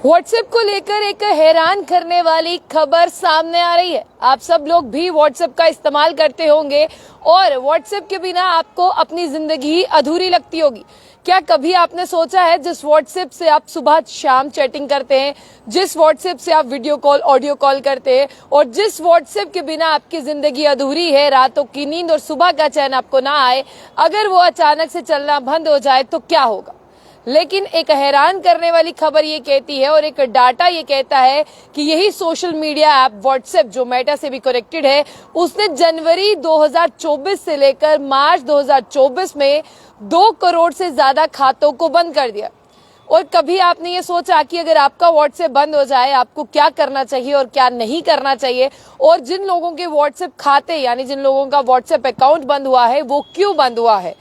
WhatsApp को लेकर एक हैरान करने वाली खबर सामने आ रही है। आप सब लोग भी व्हाट्सएप का इस्तेमाल करते होंगे और व्हाट्सएप के बिना आपको अपनी जिंदगी अधूरी लगती होगी। क्या कभी आपने सोचा है जिस व्हाट्सएप से आप सुबह शाम चैटिंग करते हैं, जिस व्हाट्सएप से आप वीडियो कॉल ऑडियो कॉल करते हैं और जिस व्हाट्सएप के बिना आपकी जिंदगी अधूरी है, रातों की नींद और सुबह का चैन आपको ना आए, अगर वो अचानक से चलना बंद हो जाए तो क्या होगा। लेकिन एक हैरान करने वाली खबर ये कहती है और एक डाटा ये कहता है कि यही सोशल मीडिया ऐप व्हाट्सएप, जो मेटा से भी कनेक्टेड है, उसने जनवरी 2024 से लेकर मार्च 2024 में 2 करोड़ से ज्यादा खातों को बंद कर दिया। और कभी आपने ये सोचा कि अगर आपका व्हाट्सएप बंद हो जाए आपको क्या करना चाहिए और क्या नहीं करना चाहिए, और जिन लोगों के व्हाट्सएप खाते यानी जिन लोगों का व्हाट्सएप अकाउंट बंद हुआ है वो क्यों बंद हुआ है।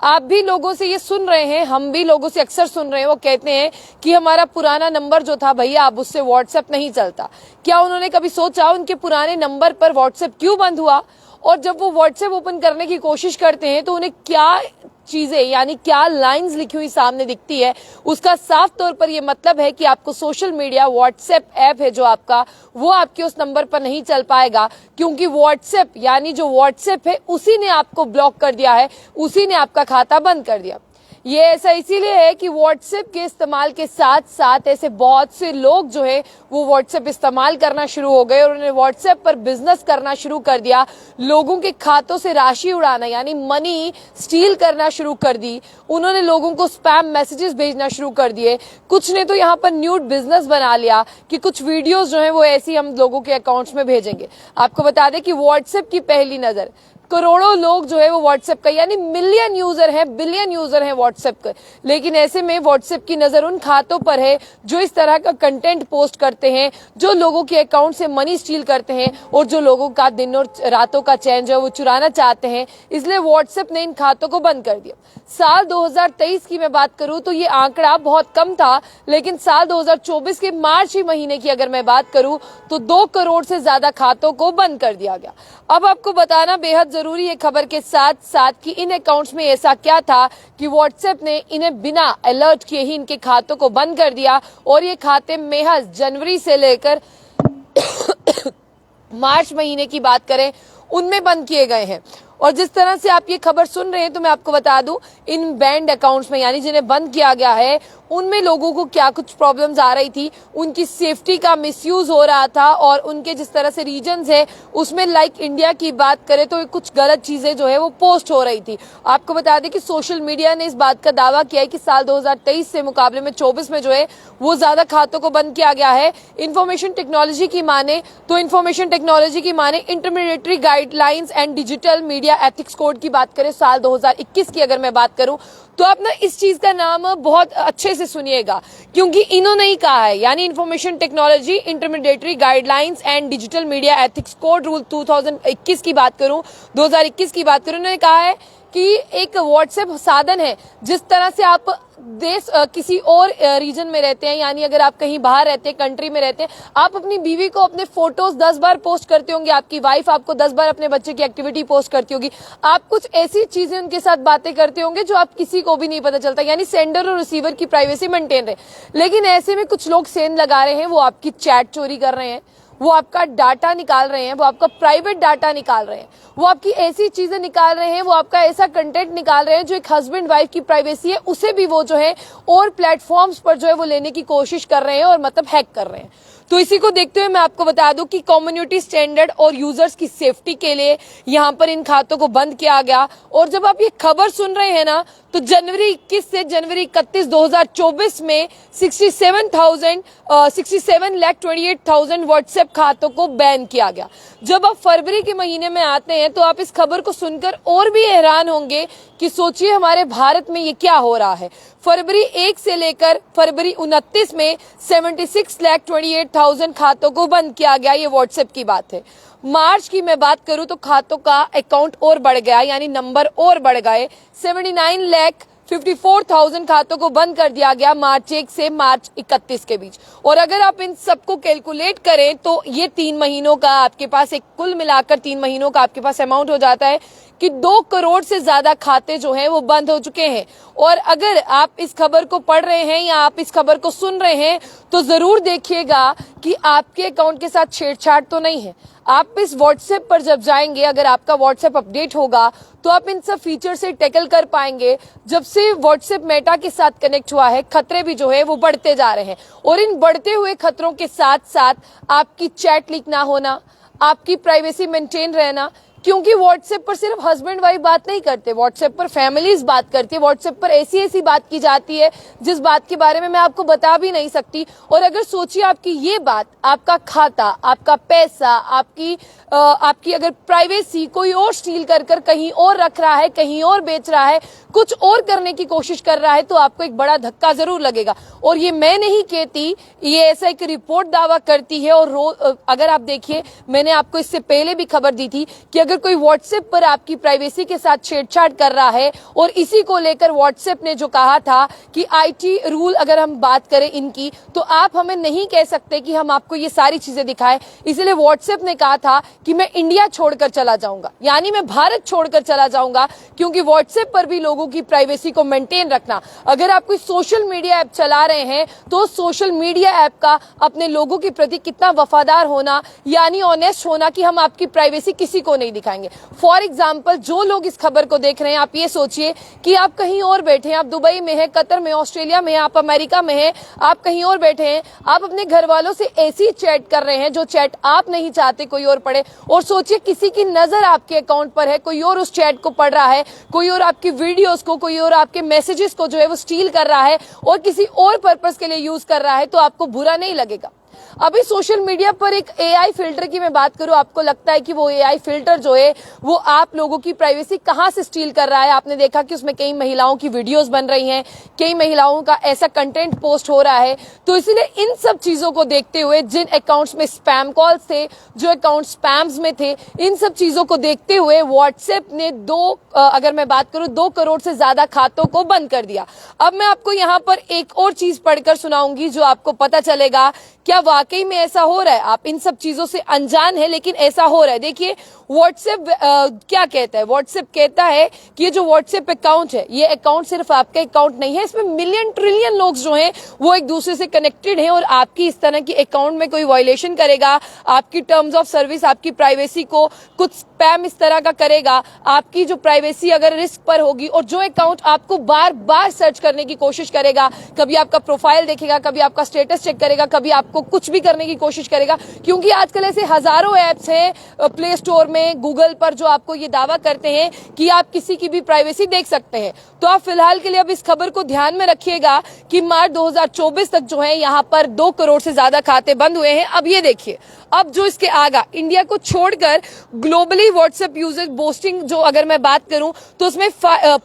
आप भी लोगों से ये सुन रहे हैं, हम भी लोगों से अक्सर सुन रहे हैं, वो कहते हैं कि हमारा पुराना नंबर जो था भैया अब उससे व्हाट्सएप नहीं चलता। क्या उन्होंने कभी सोचा उनके पुराने नंबर पर व्हाट्सएप क्यों बंद हुआ, और जब वो व्हाट्सएप ओपन करने की कोशिश करते हैं तो उन्हें क्या चीजें यानी क्या लाइंस लिखी हुई सामने दिखती है। उसका साफ तौर पर यह मतलब है कि आपको सोशल मीडिया व्हाट्सएप ऐप है जो आपका, वो आपके उस नंबर पर नहीं चल पाएगा, क्योंकि व्हाट्सएप यानी जो व्हाट्सएप है उसी ने आपको ब्लॉक कर दिया है, उसी ने आपका खाता बंद कर दिया। ये ऐसा इसीलिए है कि व्हाट्सएप के इस्तेमाल के साथ साथ ऐसे बहुत से लोग जो है वो व्हाट्सएप इस्तेमाल करना शुरू हो गए और उन्होंने व्हाट्सएप पर बिजनेस करना शुरू कर दिया। लोगों के खातों से राशि उड़ाना यानी मनी स्टील करना शुरू कर दी। उन्होंने लोगों को स्पैम मैसेजेस भेजना शुरू कर दिए। कुछ ने तो यहाँ पर न्यूड बिजनेस बना लिया कि कुछ वीडियोज जो है वो ऐसी हम लोगों के अकाउंट्स में भेजेंगे। आपको बता दें कि व्हाट्सएप की पहली नजर करोड़ों लोग जो है वो व्हाट्सएप का यानी मिलियन यूजर है, बिलियन यूजर है व्हाट्सएप का। लेकिन ऐसे में व्हाट्सएप की नजर उन खातों पर है जो इस तरह का कंटेंट पोस्ट करते हैं, जो लोगों के अकाउंट से मनी स्टील करते हैं और जो लोगों का दिन और रातों का चैन जो है वो चुराना चाहते हैं। इसलिए व्हाट्सएप ने इन खातों को बंद कर दिया। साल 2023 की मैं बात करूं तो ये आंकड़ा बहुत कम था, लेकिन साल 2024 के मार्च ही महीने की अगर मैं बात करूं तो 2 करोड़ से ज्यादा खातों को बंद कर दिया गया। अब आपको बताना बेहद जरूरी है खबर के साथ साथ कि इन अकाउंट्स में ऐसा क्या था कि व्हाट्सएप ने इन्हें बिना अलर्ट किए ही इनके खातों को बंद कर दिया, और ये खाते महज जनवरी से लेकर मार्च महीने की बात करें उनमें बंद किए गए हैं। और जिस तरह से आप ये खबर सुन रहे हैं तो मैं आपको बता दूं, इन बैंड अकाउंट्स में यानी जिन्हें बंद किया गया है उनमें लोगों को क्या कुछ प्रॉब्लम्स आ रही थी। उनकी सेफ्टी का मिसयूज हो रहा था और उनके जिस तरह से रीजन्स है उसमें लाइक इंडिया की बात करें तो कुछ गलत चीजें जो है वो पोस्ट हो रही थी। आपको बता दें कि सोशल मीडिया ने इस बात का दावा किया है कि साल 2023 से मुकाबले में 24 में जो है वो ज्यादा खातों को बंद किया गया है। इंफॉर्मेशन टेक्नोलॉजी की माने तो intermediary guidelines and digital media ethics code की बात करें साल 2021 की अगर मैं बात करूं तो आप ना इस चीज का नाम बहुत अच्छे से सुनिएगा, क्योंकि इन्होंने ही कहा है यानी information technology intermediary guidelines and digital media ethics code rule 2021 की बात करूं 2021 की बात करूं, उन्होंने कहा है कि एक व्हाट्सएप साधन है जिस तरह से आप देश किसी और रीजन में रहते हैं, यानी अगर आप कहीं बाहर रहते हैं, कंट्री में रहते हैं, आप अपनी बीवी को अपने फोटोज 10 बार पोस्ट करते होंगे, आपकी वाइफ आपको 10 बार अपने बच्चे की एक्टिविटी पोस्ट करती होगी, आप कुछ ऐसी चीजें उनके साथ बातें करते होंगे जो आप किसी को भी नहीं पता चलता, यानी सेंडर और रिसीवर की प्राइवेसी मेंटेन रहे। लेकिन ऐसे में कुछ लोग सेंध लगा रहे हैं, वो आपकी चैट चोरी कर रहे हैं, वो आपका डाटा निकाल रहे हैं, वो आपका प्राइवेट डाटा निकाल रहे हैं, वो आपकी ऐसी चीजें निकाल रहे हैं, वो आपका ऐसा कंटेंट निकाल रहे हैं जो एक हस्बैंड वाइफ की प्राइवेसी है उसे भी वो जो है और प्लेटफॉर्म्स पर जो है वो लेने की कोशिश कर रहे हैं और मतलब हैक कर रहे हैं। तो इसी को देखते हुए मैं आपको बता दूं कि कम्युनिटी स्टैंडर्ड और यूजर्स की सेफ्टी के लिए यहाँ पर इन खातों को बंद किया गया। और जब आप ये खबर सुन रहे हैं ना तो जनवरी 21 से जनवरी 31 2024 में 67,28,000 व्हाट्सएप खातों को बैन किया गया। जब आप फरवरी के महीने में आते हैं तो आप इस खबर को सुनकर और भी हैरान होंगे कि सोचिए हमारे भारत में ये क्या हो रहा है। फरवरी 1 से लेकर फरवरी 29 में 76,28,000 खातों को बंद किया गया। ये व्हाट्सएप की बात है। मार्च की मैं बात करूं तो खातों का अकाउंट और बढ़ गया यानी नंबर और बढ़ गए। 79,54,000 खातों को बंद कर दिया गया मार्च 1 से मार्च 31 के बीच। और अगर आप इन सबको कैलकुलेट करें तो ये 3 महीनों का आपके पास एक कुल मिलाकर 3 महीनों का आपके पास अमाउंट हो जाता है कि 2 करोड़ से ज्यादा खाते जो हैं वो बंद हो चुके हैं। और अगर आप इस खबर को पढ़ रहे हैं या आप इस खबर को सुन रहे हैं तो जरूर देखिएगा कि आपके अकाउंट के साथ छेड़छाड़ तो नहीं है। आप इस व्हाट्सएप पर जब जाएंगे, अगर आपका व्हाट्सएप अपडेट होगा तो आप इन सब फीचर से टैकल कर पाएंगे। जब से व्हाट्सएप मेटा के साथ कनेक्ट हुआ है, खतरे भी जो है वो बढ़ते जा रहे हैं। और इन बढ़ते हुए खतरों के साथ साथ आपकी चैट लीक ना होना, आपकी प्राइवेसी मेंटेन रहना, क्योंकि व्हाट्सएप पर सिर्फ हस्बैंड वाइफ बात नहीं करते, व्हाट्सएप पर फैमिलीज बात करती है, व्हाट्सएप पर ऐसी बात की जाती है जिस बात के बारे में मैं आपको बता भी नहीं सकती। और अगर सोचिए आपकी ये बात, आपका खाता, आपका पैसा, आपकी अगर प्राइवेसी कोई और स्टील कर कहीं और रख रहा है, कहीं और बेच रहा है, कुछ और करने की कोशिश कर रहा है, तो आपको एक बड़ा धक्का जरूर लगेगा। और ये मैं नहीं कहती, ये ऐसा एक रिपोर्ट दावा करती है। और अगर आप देखिए, मैंने आपको इससे पहले भी खबर दी थी कि अगर कोई व्हाट्सएप पर आपकी प्राइवेसी के साथ छेड़छाड़ कर रहा है, और इसी को लेकर व्हाट्सएप ने जो कहा था कि आईटी रूल अगर हम बात करें इनकी, तो आप हमें नहीं कह सकते कि हम आपको ये सारी चीजें दिखाएं। इसलिए व्हाट्सएप ने कहा था कि मैं इंडिया छोड़कर चला जाऊंगा, यानी मैं भारत छोड़कर चला जाऊंगा, क्योंकि व्हाट्सएप पर भी लोगों की प्राइवेसी को मेंटेन रखना। अगर आप कोई सोशल मीडिया ऐप चला रहे हैं तो सोशल मीडिया ऐप का अपने लोगों के प्रति कितना वफादार होना, यानी ऑनेस्ट होना कि हम आपकी प्राइवेसी किसी को नहीं दिखाएंगे। फॉर एग्जाम्पल, जो लोग इस खबर को देख रहे हैं, आप ये सोचिए कि आप कहीं और बैठे हैं, आप दुबई में हैं, कतर में, ऑस्ट्रेलिया में हैं, आप अमेरिका में हैं, आप कहीं और बैठे हैं, आप अपने घर वालों से ऐसी चैट कर रहे हैं जो चैट आप नहीं चाहते कोई और पढ़े। और सोचिए किसी की नजर आपके अकाउंट पर है, कोई और उस चैट को पढ़ रहा है, कोई और आपकी वीडियोस को, कोई और आपके मैसेजेस को जो है वो स्टील कर रहा है और किसी और पर्पस के लिए यूज कर रहा है, तो आपको बुरा नहीं लगेगा। अभी सोशल मीडिया पर एक एआई फिल्टर की मैं बात करूं, आपको लगता है कि वो एआई फिल्टर जो है वो आप लोगों की प्राइवेसी कहां से स्टील कर रहा है? आपने देखा कि उसमें कई महिलाओं की वीडियोस बन रही हैं, कई महिलाओं का ऐसा कंटेंट पोस्ट हो रहा है। तो इसलिए इन सब चीजों को देखते हुए, जिन अकाउंट्स में स्पैम कॉल्स थे, जो अकाउंट स्पैम्स में थे, इन सब चीजों को देखते हुए व्हाट्सएप ने अगर मैं बात करूं 2 करोड़ से ज्यादा खातों को बंद कर दिया। अब मैं आपको यहाँ पर एक और चीज पढ़कर सुनाऊंगी जो आपको पता चलेगा क्या वाकई में ऐसा हो रहा है। आप इन सब चीजों से अनजान है, लेकिन ऐसा हो रहा है। देखिए व्हाट्सएप क्या कहता है। व्हाट्सएप कहता है कि ये जो व्हाट्सएप अकाउंट है, ये अकाउंट सिर्फ आपका अकाउंट नहीं है, इसमें मिलियन ट्रिलियन लोग जो हैं वो एक दूसरे से कनेक्टेड हैं। और आपकी इस तरह की अकाउंट में कोई वायलेशन करेगा, आपकी टर्म्स ऑफ सर्विस, आपकी प्राइवेसी को कुछ स्पैम इस तरह का करेगा, आपकी जो प्राइवेसी अगर रिस्क पर होगी, और जो अकाउंट आपको बार बार सर्च करने की कोशिश करेगा, कभी आपका प्रोफाइल देखेगा, कभी आपका स्टेटस चेक करेगा, कभी आपको कुछ भी करने की कोशिश करेगा। क्योंकि आजकल ऐसे हजारों ऐप्स हैं प्ले स्टोर में, गूगल पर, जो आपको ये दावा करते हैं कि आप किसी की भी प्राइवेसी देख सकते हैं। तो आप फिलहाल के लिए अब इस खबर को ध्यान में रखिएगा कि मार्च 2024 तक जो है यहाँ पर 2 करोड़ से ज्यादा खाते बंद हुए हैं। अब ये देखिए, अब जो इसके आगा इंडिया को छोड़कर ग्लोबली व्हाट्सएप यूजर बोस्टिंग जो अगर मैं बात करूं तो उसमें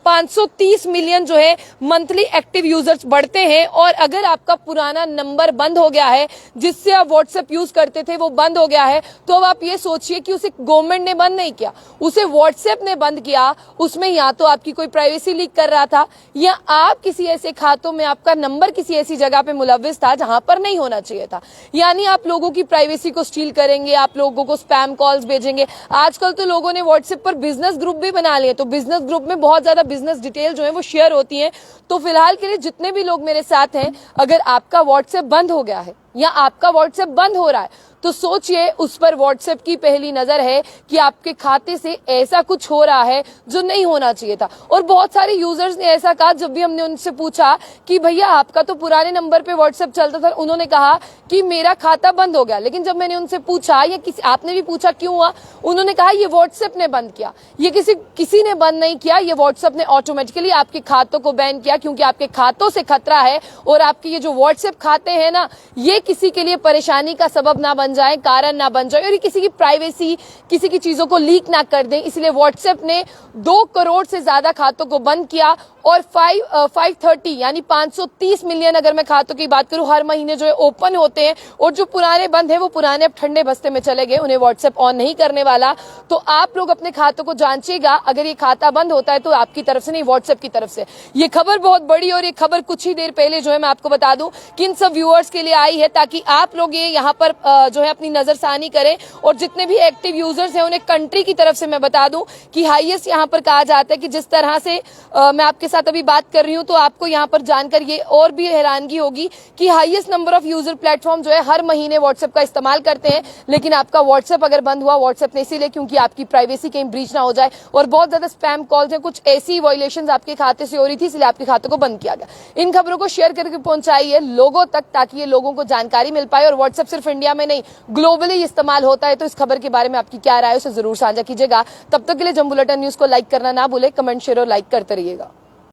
530 मिलियन जो है मंथली एक्टिव यूजर्स बढ़ते हैं। और अगर आपका पुराना नंबर बंद हो गया है जिससे आप व्हाट्सएप यूज करते थे, वो बंद हो गया है, तो अब आप ये सोचिए कि उसे गवर्नमेंट ने बंद नहीं किया, उसे व्हाट्सएप ने बंद किया। उसमें या तो आपकी कोई प्राइवेसी लीक कर रहा था, या आप किसी ऐसे खातों में, आपका नंबर किसी ऐसी जगह पे मुलव्विस था जहां पर नहीं होना चाहिए था। यानी आप लोगों की प्राइवेसी को स्टील करेंगे, आप लोगों को स्पैम कॉल्स भेजेंगे। आजकल तो लोगों ने व्हाट्सएप पर बिजनेस ग्रुप भी बना लिए, तो बिजनेस ग्रुप में बहुत ज्यादा बिजनेस डिटेल जो है वो शेयर होती है। तो फिलहाल के लिए जितने भी लोग मेरे साथ हैं, अगर आपका व्हाट्सएप बंद हो गया है या आपका व्हाट्सएप बंद हो रहा है, तो सोचिए उस पर व्हाट्सएप की पहली नजर है कि आपके खाते से ऐसा कुछ हो रहा है जो नहीं होना चाहिए था। और बहुत सारे यूजर्स ने ऐसा कहा, जब भी हमने उनसे पूछा कि भैया आपका तो पुराने नंबर पे व्हाट्सएप चलता था, उन्होंने कहा कि मेरा खाता बंद हो गया। लेकिन जब मैंने उनसे पूछा, या आपने भी पूछा क्यों हुआ, उन्होंने कहा ये व्हाट्सएप ने बंद किया। ये किसी ने बंद नहीं किया, ये व्हाट्सएप ने ऑटोमेटिकली आपके खातों को बैन किया, क्योंकि आपके खातों से खतरा है। और आपके ये जो व्हाट्सएप खाते हैं ना, ये किसी के लिए परेशानी का सबब ना बन जाए, कारण ना बन जाए, और किसी की प्राइवेसी, किसी की चीजों को लीक ना कर दें। इसलिए व्हाट्सएप ने 2 करोड़ से ज्यादा खातों को बंद किया। और 530 यानी 530 मिलियन अगर मैं खातों की बात करूं, हर महीने जो है ओपन होते हैं, और जो पुराने बंद है वो पुराने अब ठंडे बस्ते में चले गए, उन्हें व्हाट्सएप ऑन नहीं करने वाला। तो आप लोग अपने खातों को जांचिएगा, अगर ये खाता बंद होता है तो आपकी तरफ से नहीं, व्हाट्सएप की तरफ से। ये खबर बहुत बड़ी, और ये खबर कुछ ही देर पहले जो है मैं आपको बता दूं कि इन सब व्यूअर्स के लिए आई है, ताकि आप लोग ये यहाँ पर जो जो है अपनी नजरसानी करें। और जितने भी एक्टिव यूजर्स हैं उन्हें कंट्री की तरफ से मैं बता दूं कि हाईएस्ट यहाँ पर कहा जाता है कि जिस तरह से मैं आपके साथ अभी बात कर रही हूँ तो आपको यहाँ पर जानकर ये और भी हैरानगी होगी कि highest number of user platform जो है हर महीने व्हाट्सएप का इस्तेमाल करते हैं, लेकिन आपका व्हाट्सएप अगर बंद हुआ व्हाट्सएप ने इसीलिए क्योंकि आपकी प्राइवेसी कहीं ब्रीच ना हो जाए और बहुत ज्यादा स्पैम कॉल्स हैं, कुछ ऐसी वायलेशंस आपके खाते से हो रही थी इसलिए आपके खाते को बंद किया गया। इन खबरों को शेयर करके पहुंचाइए लोगों तक ताकि ये लोगों को जानकारी मिल पाए। और व्हाट्सएप सिर्फ इंडिया में नहीं ग्लोबली इस्तेमाल होता है, तो इस खबर के बारे में आपकी क्या राय है उसे जरूर साझा कीजिएगा। तब तक के लिए जंबुलेटन न्यूज को लाइक करना ना भूले, कमेंट शेयर और लाइक करते रहिएगा।